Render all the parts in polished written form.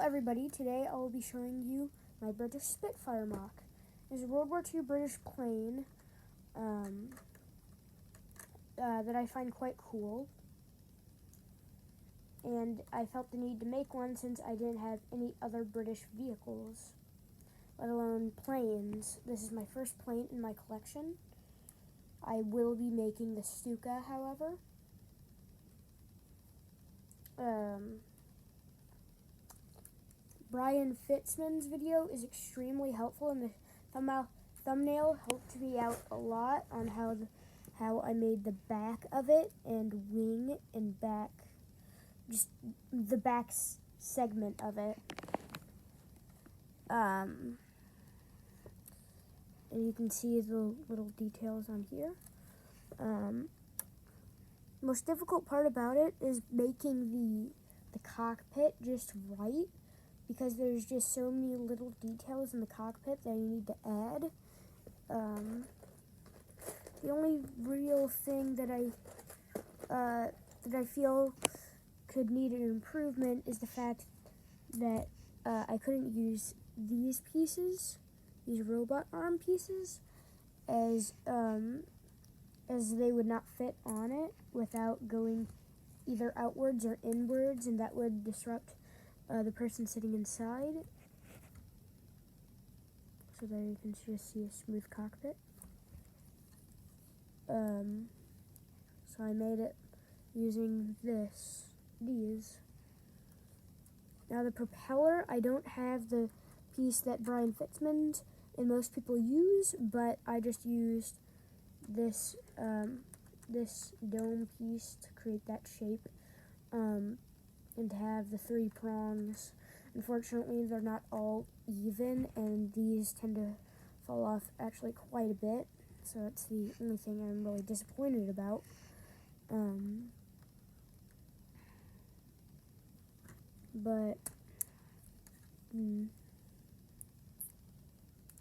everybody, today I will be showing you my British Spitfire mock. It's a World War II British plane that I find quite cool, and I felt the need to make one since I didn't have any other British vehicles, let alone planes. This is my first plane in my collection. I will be making the Stuka, however. Brian Fitzman's video is extremely helpful, and the thumbnail helped me out a lot on how I made the back of it and wing and back, just the back segment of it. And you can see the little details on here. Most difficult part about it is making the cockpit just right, because there's just so many little details in the cockpit that you need to add. The only real thing that I feel could need an improvement is the fact that I couldn't use these pieces, these robot arm pieces, as they would not fit on it without going either outwards or inwards, and that would disrupt the person sitting inside. So there you can just see a smooth cockpit. So I made it using these. Now the propeller, I don't have the piece that Brian Fitzman and most people use, but I just used this dome piece to create that shape, and to have the 3 prongs. Unfortunately, they're not all even, and these tend to fall off actually quite a bit, so that's the only thing I'm really disappointed about.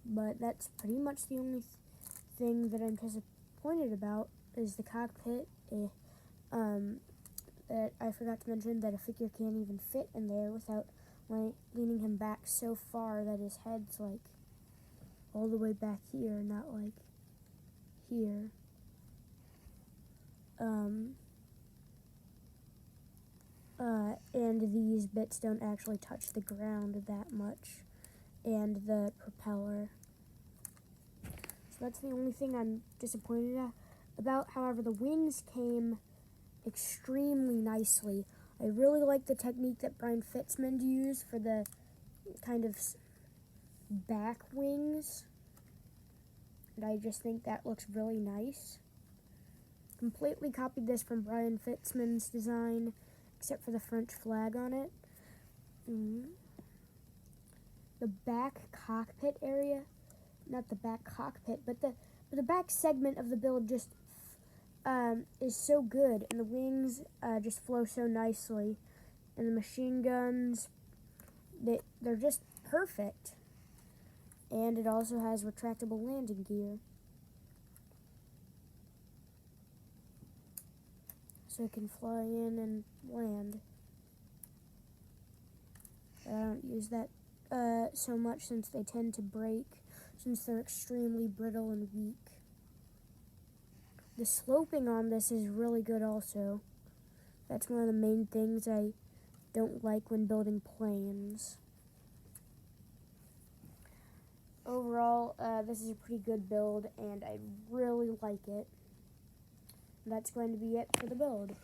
But that's pretty much the only thing that I'm disappointed about is the cockpit. That I forgot to mention that a figure can't even fit in there without leaning him back so far that his head's like all the way back here, not like here. And these bits don't actually touch the ground that much, and the propeller. So that's the only thing I'm disappointed about. However, the wings came extremely nicely. I really like the technique that Brian Fitzman used for the kind of back wings, and I just think that looks really nice. Completely copied this from Brian Fitzman's design, except for the French flag on it. The back cockpit area, not the back cockpit, but the back segment of the build just is so good, and the wings just flow so nicely, and the machine guns, they're just perfect. And it also has retractable landing gear, so it can fly in and land. I don't use that so much since they tend to break, since they're extremely brittle and weak. The sloping on this is really good also. That's one of the main things I don't like when building planes. Overall, this is a pretty good build, and I really like it. That's going to be it for the build.